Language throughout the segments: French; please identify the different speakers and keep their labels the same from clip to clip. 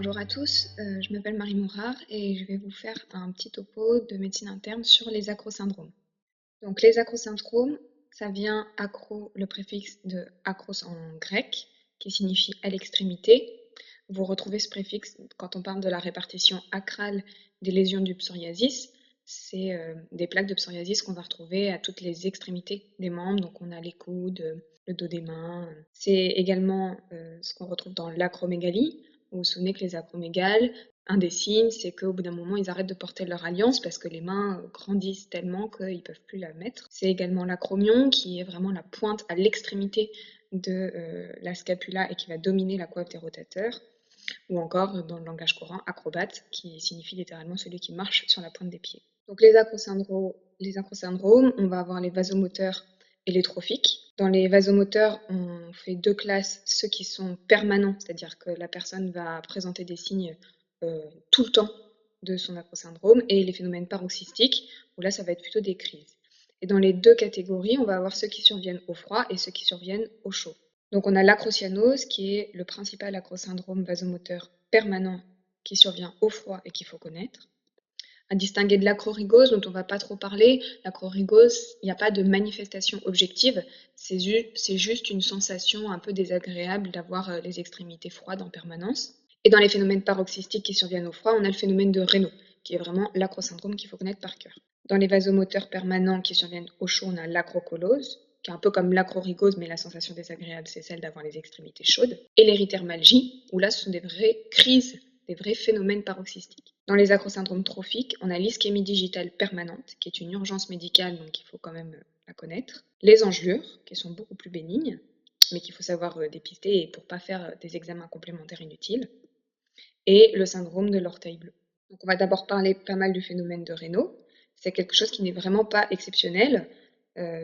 Speaker 1: Bonjour à tous, je m'appelle Marie Morard et je vais vous faire un petit topo de médecine interne sur les acrosyndromes. Donc les acrosyndromes, ça vient acro, le préfixe de acros en grec, qui signifie à l'extrémité. Vous retrouvez ce préfixe quand on parle de la répartition acrale des lésions du psoriasis. C'est des plaques de psoriasis qu'on va retrouver à toutes les extrémités des membres, donc on a les coudes, le dos des mains. C'est également ce qu'on retrouve dans l'acromégalie. Vous vous souvenez que les acromégales, un des signes, c'est qu'au bout d'un moment, ils arrêtent de porter leur alliance parce que les mains grandissent tellement qu'ils ne peuvent plus la mettre. C'est également l'acromion, qui est vraiment la pointe à l'extrémité de la scapula et qui va dominer la coiffe des rotateurs. Ou encore, dans le langage courant, acrobate, qui signifie littéralement celui qui marche sur la pointe des pieds. Donc les acrosyndromes, on va avoir les vasomoteurs et les trophiques. Dans les vasomoteurs, on fait deux classes, ceux qui sont permanents, c'est-à-dire que la personne va présenter des signes tout le temps de son acrosyndrome, et les phénomènes paroxystiques, où là ça va être plutôt des crises. Et dans les deux catégories, on va avoir ceux qui surviennent au froid et ceux qui surviennent au chaud. Donc on a l'acrocyanose, qui est le principal acrosyndrome vasomoteur permanent qui survient au froid et qu'il faut connaître. À distinguer de l'acrorhigose, dont on ne va pas trop parler, l'acrorhigose, il n'y a pas de manifestation objective, c'est juste une sensation un peu désagréable d'avoir les extrémités froides en permanence. Et dans les phénomènes paroxystiques qui surviennent au froid, on a le phénomène de Raynaud, qui est vraiment l'acrosyndrome qu'il faut connaître par cœur. Dans les vasomoteurs permanents qui surviennent au chaud, on a l'acrocolose, qui est un peu comme l'acrorhigose, mais la sensation désagréable, c'est celle d'avoir les extrémités chaudes. Et l'érythermalgie, où là, ce sont des vraies crises, des vrais phénomènes paroxystiques. Dans les acrosyndromes trophiques, on a l'ischémie digitale permanente, qui est une urgence médicale, donc il faut quand même la connaître. Les engelures, qui sont beaucoup plus bénignes, mais qu'il faut savoir dépister pour ne pas faire des examens complémentaires inutiles. Et le syndrome de l'orteil bleu. Donc on va d'abord parler pas mal du phénomène de Raynaud. C'est quelque chose qui n'est vraiment pas exceptionnel,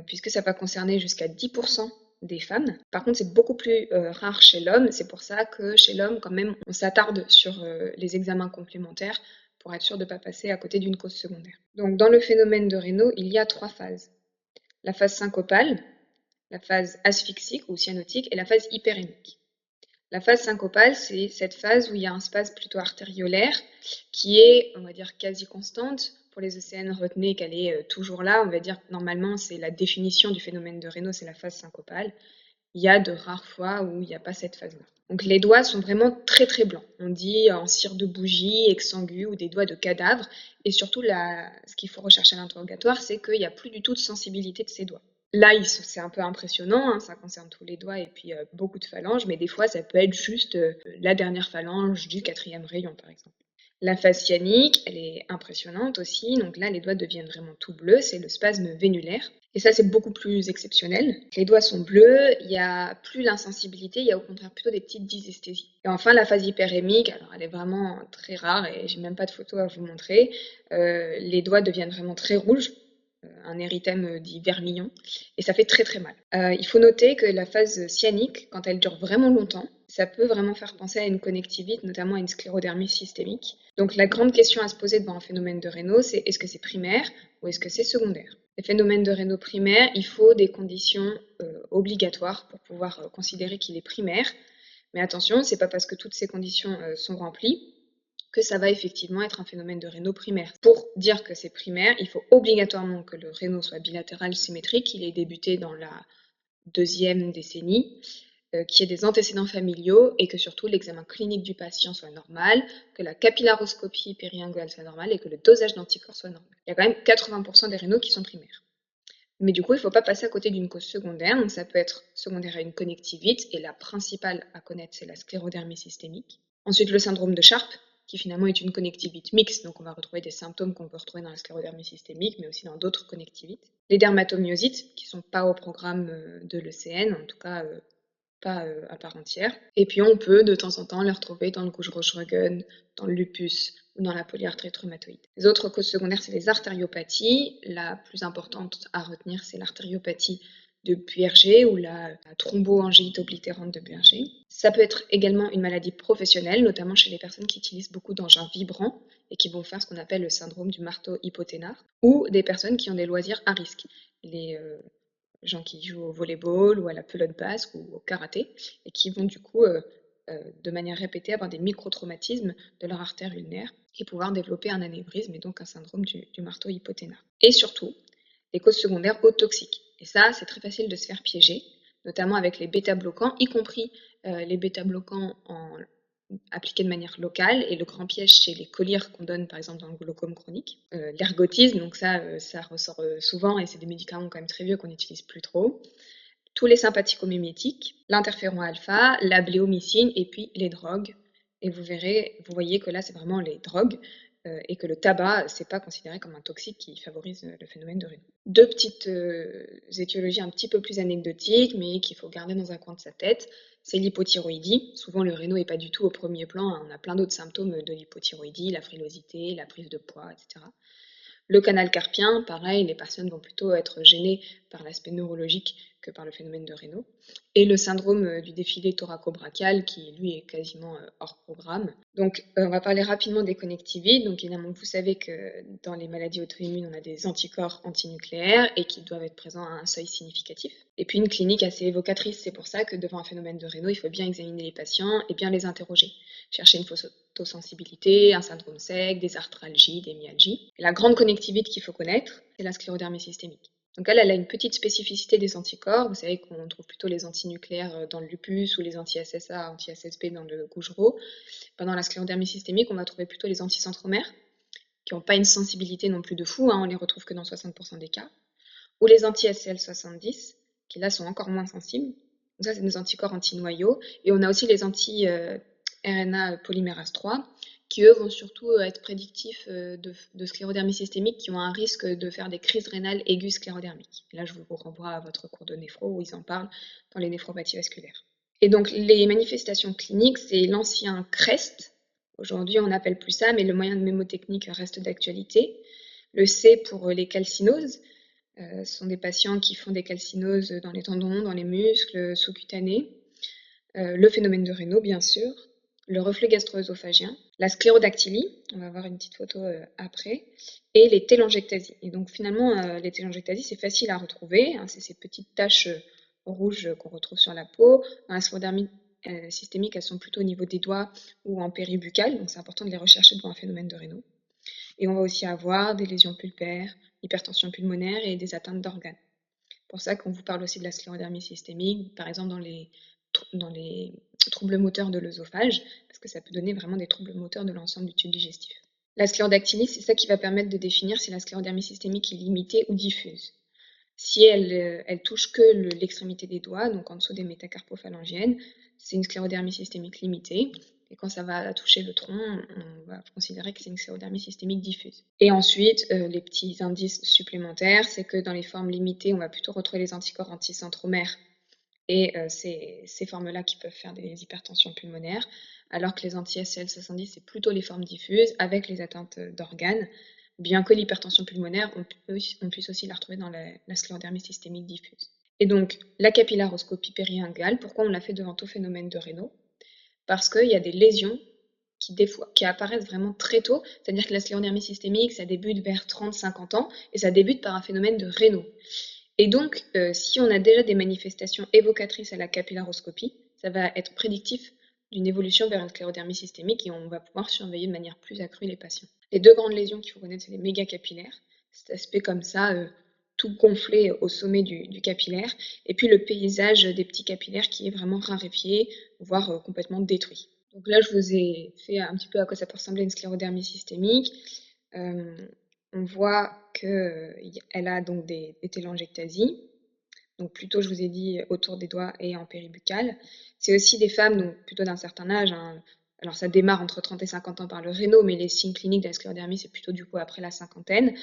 Speaker 1: puisque ça va concerner jusqu'à 10% des femmes. Par contre, c'est beaucoup plus rare chez l'homme. C'est pour ça que chez l'homme, quand même, on s'attarde sur les examens complémentaires pour être sûr de ne pas passer à côté d'une cause secondaire. Donc dans le phénomène de Raynaud, il y a 3 phases. La phase syncopale, la phase asphyxique ou cyanotique et la phase hyperémique. La phase syncopale, c'est cette phase où il y a un spasme plutôt artériolaire qui est, on va dire, quasi constante. Pour les ECN, retenez qu'elle est toujours là. On va dire que normalement, c'est la définition du phénomène de Raynaud, c'est la phase syncopale. Il y a de rares fois où il n'y a pas cette phase-là. Donc les doigts sont vraiment très très blancs. On dit en cire de bougie, exsangue ou des doigts de cadavre. Et surtout, ce qu'il faut rechercher à l'interrogatoire, c'est qu'il n'y a plus du tout de sensibilité de ces doigts. Là, c'est un peu impressionnant, hein, ça concerne tous les doigts et puis beaucoup de phalanges, mais des fois, ça peut être juste la dernière phalange du 4e rayon, par exemple. La phase cyanique, elle est impressionnante aussi, donc là, les doigts deviennent vraiment tout bleus, c'est le spasme vénulaire. Et ça, c'est beaucoup plus exceptionnel. Les doigts sont bleus, il n'y a plus l'insensibilité, il y a au contraire plutôt des petites dysesthésies. Et enfin, la phase hyperémique, alors elle est vraiment très rare et j'ai même pas de photo à vous montrer. Les doigts deviennent vraiment très rouges, un érythème dit vermillon, et ça fait très très mal. Il faut noter que la phase cyanique, quand elle dure vraiment longtemps, ça peut vraiment faire penser à une connectivite, notamment à une sclérodermie systémique. Donc la grande question à se poser devant un phénomène de Raynaud, c'est est-ce que c'est primaire ou est-ce que c'est secondaire? Les phénomènes de Raynaud primaire, il faut des conditions obligatoires pour pouvoir considérer qu'il est primaire. Mais attention, c'est pas parce que toutes ces conditions sont remplies que ça va effectivement être un phénomène de Raynaud primaire. Pour dire que c'est primaire, il faut obligatoirement que le Raynaud soit bilatéral symétrique, qu'il ait débuté dans la 2e décennie, qu'il y ait des antécédents familiaux et que surtout l'examen clinique du patient soit normal, que la capillaroscopie périinguale soit normale et que le dosage d'anticorps soit normal. Il y a quand même 80% des Raynaud qui sont primaires. Mais du coup, il ne faut pas passer à côté d'une cause secondaire, donc ça peut être secondaire à une connectivite, et la principale à connaître, c'est la sclérodermie systémique. Ensuite, le syndrome de Sharp, qui finalement est une connectivite mixte, donc on va retrouver des symptômes qu'on peut retrouver dans la sclérodermie systémique, mais aussi dans d'autres connectivites. Les dermatomyosites, qui ne sont pas au programme de l'ECN, en tout cas pas à part entière. Et puis on peut de temps en temps les retrouver dans le Gush-Roggen, dans le lupus ou dans la polyarthrite rhumatoïde. Les autres causes secondaires, c'est les artériopathies. La plus importante à retenir, c'est l'artériopathie de Buerger ou la thromboangite oblitérante de Buerger. Ça peut être également une maladie professionnelle, notamment chez les personnes qui utilisent beaucoup d'engins vibrants et qui vont faire ce qu'on appelle le syndrome du marteau hypoténare, ou des personnes qui ont des loisirs à risque. Les gens qui jouent au volleyball ou à la pelote basque ou au karaté et qui vont du coup de manière répétée avoir des micro-traumatismes de leur artère ulnaire et pouvoir développer un anévrisme et donc un syndrome du marteau hypothénaire. Et surtout, les causes secondaires toxiques. Et ça, c'est très facile de se faire piéger, notamment avec les bêta-bloquants, y compris les bêta-bloquants appliqués de manière locale, et le grand piège chez les collyres qu'on donne par exemple dans le glaucome chronique. L'ergotisme, donc ça ressort souvent, et c'est des médicaments quand même très vieux qu'on n'utilise plus trop. Tous les sympathicomimétiques, l'interféron alpha, la bléomycine, et puis les drogues. Et vous voyez que là, c'est vraiment les drogues, et que le tabac, c'est pas considéré comme un toxique qui favorise le phénomène de Raynaud. Deux petites étiologies un petit peu plus anecdotiques, mais qu'il faut garder dans un coin de sa tête, c'est l'hypothyroïdie. Souvent, le Raynaud n'est pas du tout au premier plan, hein. On a plein d'autres symptômes de l'hypothyroïdie, la frilosité, la prise de poids, etc. Le canal carpien, pareil, les personnes vont plutôt être gênées par l'aspect neurologique que par le phénomène de Raynaud. Et le syndrome du défilé thoraco-brachial, qui lui est quasiment hors programme. Donc on va parler rapidement des connectivites. Donc évidemment, vous savez que dans les maladies auto-immunes, on a des anticorps antinucléaires et qui doivent être présents à un seuil significatif. Et puis une clinique assez évocatrice. C'est pour ça que devant un phénomène de Raynaud, il faut bien examiner les patients et bien les interroger. Chercher une photosensibilité, un syndrome sec, des arthralgies, des myalgies. Et la grande connectivité qu'il faut connaître, c'est la sclérodermie systémique. Donc elle a une petite spécificité des anticorps. Vous savez qu'on trouve plutôt les antinucléaires dans le lupus ou les anti-SSA, anti-SSB dans le Gougerot. Pendant la sclérodermie systémique, on va trouver plutôt les anticentromères, qui n'ont pas une sensibilité non plus de fou, hein, on les retrouve que dans 60% des cas. Ou les anti-SCL70, qui là sont encore moins sensibles. Donc ça, c'est des anticorps anti-noyaux. Et on a aussi les anti-RNA polymérase 3, qui eux vont surtout être prédictifs de sclérodermie systémique, qui ont un risque de faire des crises rénales aiguës sclérodermiques. Et là, je vous renvoie à votre cours de néphro où ils en parlent dans les néphropathies vasculaires. Et donc, les manifestations cliniques, c'est l'ancien CREST. Aujourd'hui, on n'appelle plus ça, mais le moyen de mémotechnique reste d'actualité. Le C pour les calcinoses. Ce sont des patients qui font des calcinoses dans les tendons, dans les muscles, sous-cutanés. Le phénomène de Raynaud, bien sûr. Le reflux gastro-œsophagien. La sclérodactylie, on va voir une petite photo après. Et les télangiectasies. Et donc finalement, les télangiectasies, c'est facile à retrouver. Hein, c'est ces petites taches rouges qu'on retrouve sur la peau. Dans la sclérodermie systémique, elles sont plutôt au niveau des doigts ou en péribuccal. Donc c'est important de les rechercher devant un phénomène de Raynaud. Et on va aussi avoir des lésions pulpaires, hypertension pulmonaire et des atteintes d'organes. C'est pour ça qu'on vous parle aussi de la sclérodermie systémique, par exemple dans les troubles moteurs de l'œsophage, parce que ça peut donner vraiment des troubles moteurs de l'ensemble du tube digestif. La sclérodactylie, c'est ça qui va permettre de définir si la sclérodermie systémique est limitée ou diffuse. Si elle touche que l'extrémité des doigts, donc en dessous des métacarpophalangiennes, c'est une sclérodermie systémique limitée. Et quand ça va toucher le tronc, on va considérer que c'est une sclérodermie systémique diffuse. Et ensuite, les petits indices supplémentaires, c'est que dans les formes limitées, on va plutôt retrouver les anticorps anticentromères et ces formes-là qui peuvent faire des hypertensions pulmonaires, alors que les anti-SCL70, c'est plutôt les formes diffuses avec les atteintes d'organes, bien que l'hypertension pulmonaire, on puisse aussi la retrouver dans la sclérodermie systémique diffuse. Et donc, la capillaroscopie périingale, pourquoi on l'a fait devant tout phénomène de Raynaud? Parce qu'il y a des lésions qui apparaissent vraiment très tôt, c'est-à-dire que la sclérodermie systémique, ça débute vers 30-50 ans, et ça débute par un phénomène de Raynaud. Et donc, si on a déjà des manifestations évocatrices à la capillaroscopie, ça va être prédictif d'une évolution vers une sclérodermie systémique et on va pouvoir surveiller de manière plus accrue les patients. Les deux grandes lésions qu'il faut connaître, c'est les mégacapillaires, cet aspect comme ça, tout gonflé au sommet du capillaire, et puis le paysage des petits capillaires qui est vraiment raréfié, voire complètement détruit. Donc là, je vous ai fait un petit peu à quoi ça peut ressembler une sclérodermie systémique. On voit qu'elle a donc des télangiectasies, donc plutôt, je vous ai dit, autour des doigts et en péribuccal. C'est aussi des femmes, donc plutôt d'un certain âge, hein. Alors ça démarre entre 30 et 50 ans par le Raynaud, mais les signes cliniques de la sclérodermie, c'est plutôt du coup après la cinquantaine.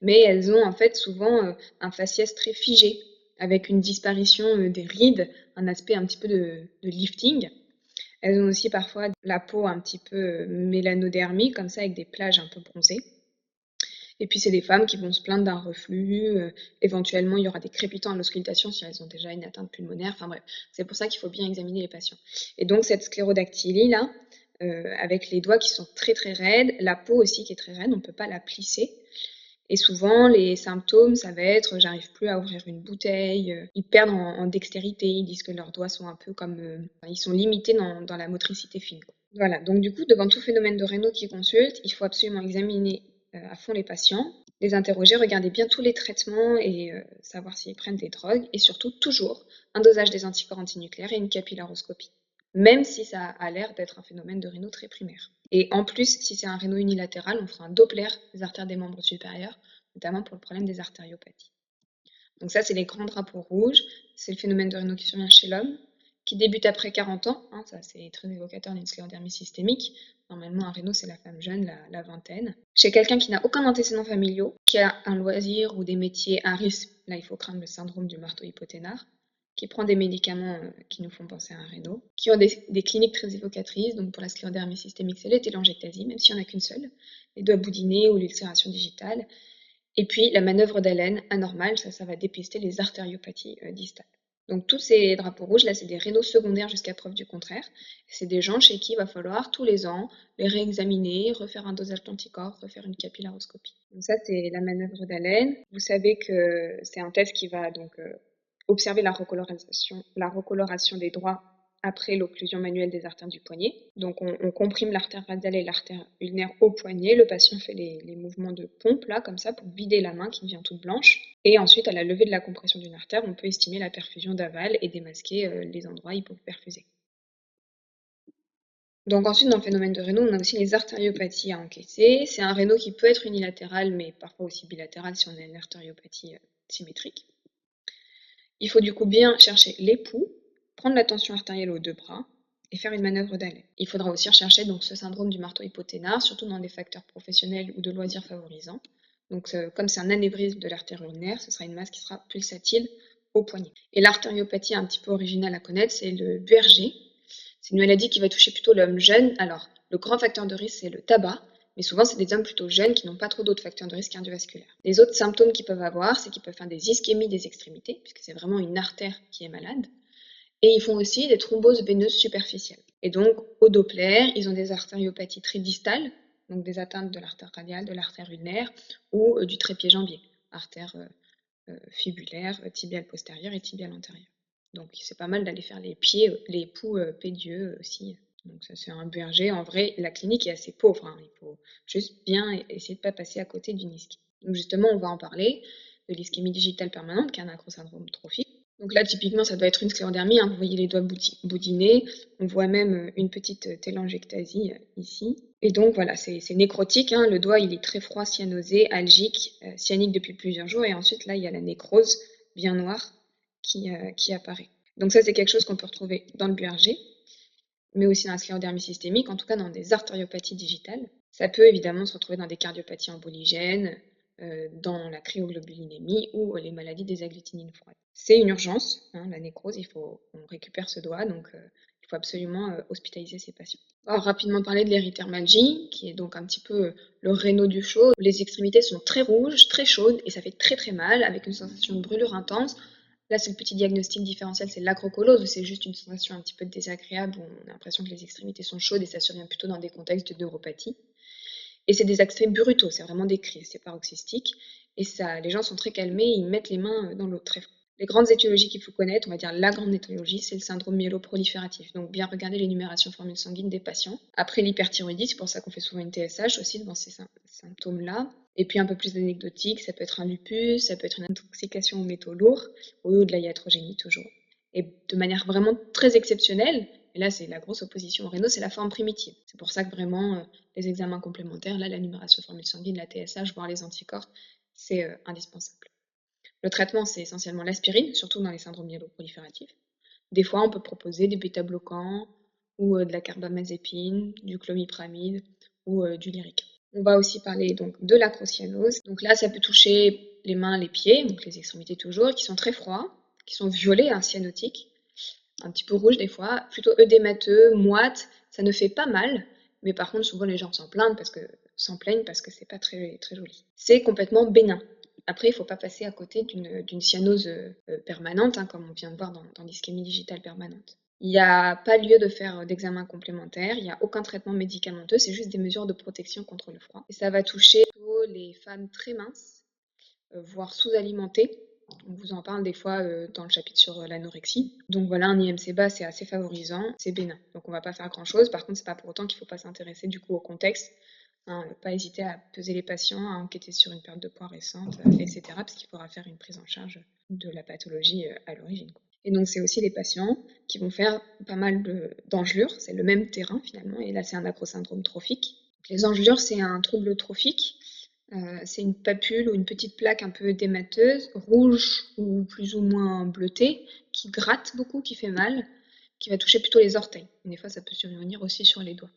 Speaker 1: Mais elles ont en fait souvent un faciès très figé, avec une disparition des rides, un aspect un petit peu de lifting. Elles ont aussi parfois la peau un petit peu mélanodermique, comme ça, avec des plages un peu bronzées. Et puis, c'est des femmes qui vont se plaindre d'un reflux. Éventuellement, il y aura des crépitants à l'auscultation si elles ont déjà une atteinte pulmonaire. Enfin bref, c'est pour ça qu'il faut bien examiner les patients. Et donc, cette sclérodactylie-là, avec les doigts qui sont très très raides, la peau aussi qui est très raide, on ne peut pas la plisser. Et souvent, les symptômes, ça va être j'arrive plus à ouvrir une bouteille, ils perdent en dextérité, ils disent que leurs doigts sont un peu comme, ils sont limités dans la motricité fine, quoi. Voilà, donc du coup, devant tout phénomène de rénaux qui consulte, il faut absolument examiner à fond les patients, les interroger, regarder bien tous les traitements et savoir s'ils prennent des drogues, et surtout toujours un dosage des anticorps antinucléaires et une capillaroscopie, même si ça a l'air d'être un phénomène de rénaux très primaire. Et en plus, si c'est un rénaux unilatéral, on fera un Doppler des artères des membres supérieurs, notamment pour le problème des artériopathies. Donc ça, c'est les grands drapeaux rouges. C'est le phénomène de rénaux qui survient chez l'homme, qui débute après 40 ans. Hein, ça, c'est très évocateur d'une sclérodermie systémique. Normalement, un rénaux, c'est la femme jeune, la vingtaine. Chez quelqu'un qui n'a aucun antécédent familial, qui a un loisir ou des métiers à risque, là, il faut craindre le syndrome du marteau hypothénare, qui prend des médicaments qui nous font penser à un rénaux, qui ont des cliniques très évocatrices. Donc pour la sclérodermie systémique, c'est les télangiectasie, même s'il n'y en a qu'une seule, les doigts boudinés ou l'ulcération digitale. Et puis la manœuvre d'Allen anormale, ça va dépister les artériopathies distales. Donc tous ces drapeaux rouges, là, c'est des rénaux secondaires jusqu'à preuve du contraire. C'est des gens chez qui il va falloir tous les ans les réexaminer, refaire un dosage d'anticorps, refaire une capillaroscopie. Donc ça, c'est la manœuvre d'Allen. Vous savez que c'est un test qui va donc observer la recoloration des doigts après l'occlusion manuelle des artères du poignet. Donc on comprime l'artère radiale et l'artère ulnaire au poignet. Le patient fait les mouvements de pompe là, comme ça, pour vider la main qui devient toute blanche. Et ensuite, à la levée de la compression d'une artère, on peut estimer la perfusion d'aval et démasquer les endroits hypoperfusés. Donc ensuite, dans le phénomène de rénaux, on a aussi les artériopathies à encaisser. C'est un rénaux qui peut être unilatéral, mais parfois aussi bilatéral si on a une artériopathie symétrique. Il faut du coup bien chercher l'époux, prendre la tension artérielle aux deux bras et faire une manœuvre d'Allen. Il faudra aussi rechercher donc ce syndrome du marteau hypothénare, surtout dans des facteurs professionnels ou de loisirs favorisants. Donc comme c'est un anévrisme de l'artère ulnaire, ce sera une masse qui sera pulsatile au poignet. Et l'artériopathie un petit peu originale à connaître, c'est le BRG. C'est une maladie qui va toucher plutôt l'homme jeune. Alors, le grand facteur de risque, c'est le tabac, mais souvent, c'est des hommes plutôt jeunes qui n'ont pas trop d'autres facteurs de risque cardiovasculaires. Les autres symptômes qu'ils peuvent avoir, c'est qu'ils peuvent faire des ischémies des extrémités, puisque c'est vraiment une artère qui est malade, et ils font aussi des thromboses veineuses superficielles. Et donc, au Doppler, ils ont des artériopathies très distales, donc des atteintes de l'artère radiale, de l'artère ulnaire, ou du trépied jambier, artère fibulaire, tibiale postérieure et tibiale antérieure. Donc c'est pas mal d'aller faire les pieds, les poux pédieux aussi. Donc ça c'est un BRG. En vrai, la clinique est assez pauvre, hein. Il faut juste bien essayer de ne pas passer à côté d'une ischémie. Donc justement, on va en parler de l'ischémie digitale permanente, qui est un acrosyndrome trophique. Donc là, typiquement, ça doit être une sclérodermie, hein. Vous voyez les doigts boudinés. On voit même une petite télangiectasie ici. Et donc voilà, c'est nécrotique, hein. Le doigt, il est très froid, cyanosé, algique, cyanique depuis plusieurs jours. Et ensuite, là, il y a la nécrose bien noire qui apparaît. Donc ça, c'est quelque chose qu'on peut retrouver dans le BRG, mais aussi dans la sclérodermie systémique, en tout cas dans des artériopathies digitales. Ça peut évidemment se retrouver dans des cardiopathies emboligènes, dans la cryoglobulinémie ou les maladies des agglutinines froides. C'est une urgence, hein, la nécrose, on récupère ce doigt, donc il faut absolument hospitaliser ces patients. On va rapidement parler de l'érythermalgie, qui est donc un petit peu le rénaux du chaud. Les extrémités sont très rouges, très chaudes, et ça fait très très mal, avec une sensation de brûlure intense. Là, c'est le petit diagnostic différentiel, c'est l'acrocolose, c'est juste une sensation un petit peu désagréable, où on a l'impression que les extrémités sont chaudes, et ça survient plutôt dans des contextes de neuropathie. Et c'est des accès brutaux, c'est vraiment des crises, c'est paroxystique. Et ça, les gens sont très calmés, ils mettent les mains dans l'eau très fort. Les grandes étiologies qu'il faut connaître, on va dire la grande étiologie, c'est le syndrome myéloprolifératif. Donc bien regarder l'énumération formule sanguine des patients. Après l'hyperthyroïdie, c'est pour ça qu'on fait souvent une TSH aussi devant ces symptômes-là. Et puis un peu plus anecdotique, ça peut être un lupus, ça peut être une intoxication aux métaux lourds, ou de la iatrogénie toujours. Et de manière vraiment très exceptionnelle, et là c'est la grosse opposition au rénaux, c'est la forme primitive. C'est pour ça que vraiment les examens complémentaires, là la numération formule sanguine, la TSH, voire les anticorps, c'est indispensable. Le traitement, c'est essentiellement l'aspirine, surtout dans les syndromes myéloprolifératifs. Des fois, on peut proposer des bêta-bloquants ou de la carbamazépine, du clomipramide ou du lyrique. On va aussi parler donc de l'acrocyanose. Donc là, ça peut toucher les mains, les pieds, donc les extrémités toujours, qui sont très froids, qui sont violets, hein, cyanotiques, un petit peu rouges des fois, plutôt œdémateux, moites. Ça ne fait pas mal, mais par contre, souvent les gens s'en plaignent parce que c'est pas très, très joli. C'est complètement bénin. Après, il ne faut pas passer à côté d'une cyanose permanente, hein, comme on vient de voir dans l'ischémie digitale permanente. Il n'y a pas lieu de faire d'examen complémentaire, il n'y a aucun traitement médicamenteux, c'est juste des mesures de protection contre le froid. Et ça va toucher plutôt les femmes très minces voire sous-alimentés. On vous en parle des fois dans le chapitre sur l'anorexie. Donc voilà, un IMC bas, c'est assez favorisant, c'est bénin. Donc on va pas faire grand-chose. Par contre, c'est pas pour autant qu'il faut pas s'intéresser du coup au contexte. Hein, pas hésiter à peser les patients, à enquêter sur une perte de poids récente, etc. Parce qu'il faudra faire une prise en charge de la pathologie à l'origine. Et donc c'est aussi les patients qui vont faire pas mal d'engelures. C'est le même terrain finalement. Et là, c'est un acrosyndrome trophique. Donc, les engelures, c'est un trouble trophique. C'est une papule ou une petite plaque un peu édémateuse, rouge ou plus ou moins bleutée, qui gratte beaucoup, qui fait mal, qui va toucher plutôt les orteils. Et des fois, ça peut survenir aussi sur les doigts.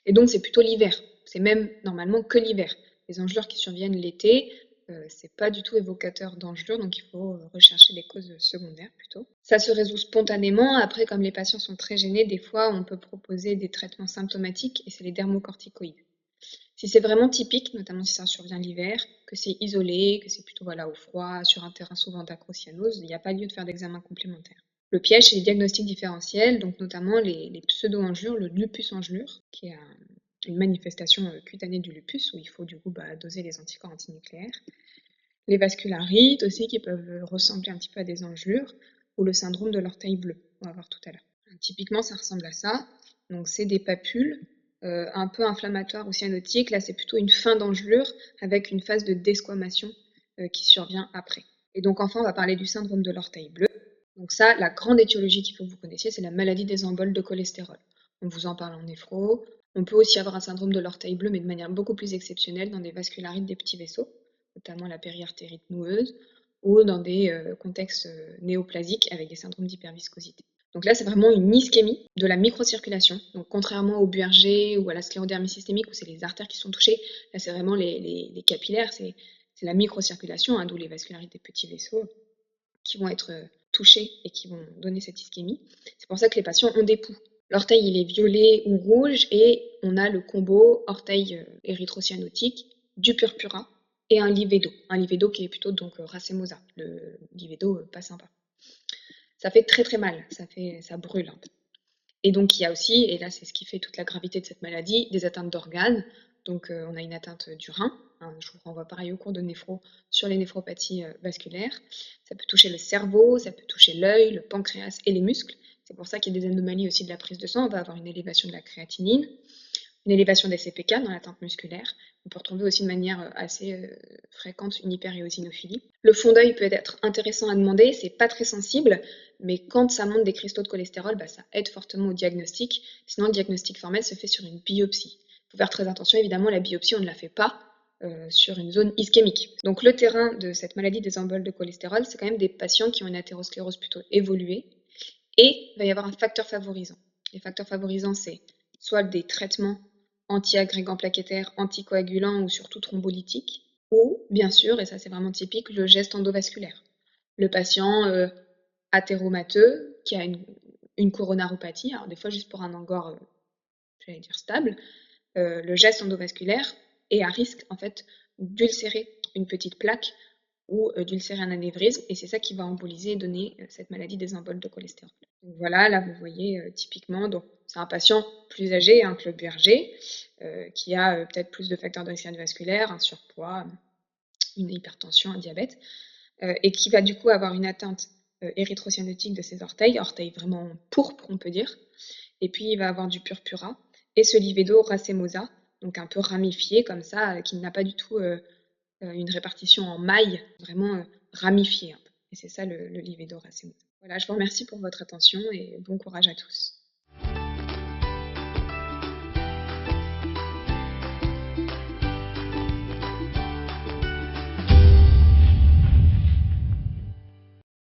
Speaker 1: Et donc, c'est plutôt l'hiver. C'est même normalement que l'hiver. Les engelures qui surviennent l'été, c'est pas du tout évocateur d'engelures, donc il faut rechercher les causes secondaires plutôt. Ça se résout spontanément. Après, comme les patients sont très gênés, des fois, on peut proposer des traitements symptomatiques et c'est les dermocorticoïdes. Si c'est vraiment typique, notamment si ça survient l'hiver, que c'est isolé, que c'est plutôt voilà, au froid, sur un terrain souvent d'acrocyanose, il n'y a pas lieu de faire d'examen complémentaire. Le piège, c'est les diagnostics différentiels, donc notamment les pseudo-engelures, le lupus engelure, qui est une manifestation cutanée du lupus, où il faut du coup doser les anticorps antinucléaires. Les vascularites aussi, qui peuvent ressembler un petit peu à des engelures, ou le syndrome de l'orteil bleu, on va voir tout à l'heure. Typiquement, ça ressemble à ça. Donc, c'est des papules un peu inflammatoires ou cyanotiques. Là, c'est plutôt une fin d'engelure avec une phase de desquamation qui survient après. Et donc, enfin, on va parler du syndrome de l'orteil bleu. Donc ça, la grande étiologie qu'il faut que vous connaissiez, c'est la maladie des emboles de cholestérol. On vous en parle en néphro. On peut aussi avoir un syndrome de l'orteil bleu, mais de manière beaucoup plus exceptionnelle dans des vascularites des petits vaisseaux, notamment la périartérite noueuse, ou dans des contextes néoplasiques avec des syndromes d'hyperviscosité. Donc là, c'est vraiment une ischémie de la microcirculation. Donc contrairement au BRG ou à la sclérodermie systémique où c'est les artères qui sont touchées, là c'est vraiment les capillaires, c'est la microcirculation, hein, d'où les vascularites des petits vaisseaux qui vont être touchés et qui vont donner cette ischémie. C'est pour ça que les patients ont des poux. L'orteil, il est violet ou rouge et on a le combo orteil érythrocyanotique, du purpura et un livedo qui est plutôt donc racemosa, le livedo pas sympa. Ça fait très très mal, ça brûle un peu. Et donc il y a aussi, et là c'est ce qui fait toute la gravité de cette maladie, des atteintes d'organes. Donc on a une atteinte du rein, hein, je vous renvoie pareil au cours de néphro sur les néphropathies vasculaires. Ça peut toucher le cerveau, ça peut toucher l'œil, le pancréas et les muscles. C'est pour ça qu'il y a des anomalies aussi de la prise de sang. On va avoir une élévation de la créatinine, une élévation des CPK dans l'atteinte musculaire. On peut retrouver aussi de manière assez fréquente une hyperéosinophilie. Le fond d'œil peut être intéressant à demander, c'est pas très sensible, mais quand ça monte des cristaux de cholestérol, ça aide fortement au diagnostic. Sinon, le diagnostic formel se fait sur une biopsie. Il faut faire très attention, évidemment, la biopsie, on ne la fait pas sur une zone ischémique. Donc le terrain de cette maladie des emboles de cholestérol, c'est quand même des patients qui ont une athérosclérose plutôt évoluée, et il va y avoir un facteur favorisant. Les facteurs favorisants, c'est soit des traitements anti-agrégants plaquettaires, anticoagulants ou surtout thrombolytiques, ou bien sûr, et ça c'est vraiment typique, le geste endovasculaire. Le patient athéromateux qui a une coronaropathie, alors des fois juste pour un angor, j'allais dire stable, le geste endovasculaire est à risque en fait d'ulcérer une petite plaque ou d'ulcérer un anévrisme, et c'est ça qui va emboliser et donner cette maladie des emboles de cholestérol. Donc voilà, là vous voyez typiquement, donc c'est un patient plus âgé hein, que le BRG, qui a peut-être plus de facteurs de risque cardiovasculaire, un surpoids, une hypertension, un diabète, et qui va du coup avoir une atteinte érythrocyanotique de ses orteils vraiment pourpre on peut dire, et puis il va avoir du purpura, et ce livedo racemosa, donc un peu ramifié comme ça, qui n'a pas du tout une répartition en mailles, vraiment ramifiée. Et c'est ça le livedo racemosa. Voilà, je vous remercie pour votre attention et bon courage à tous.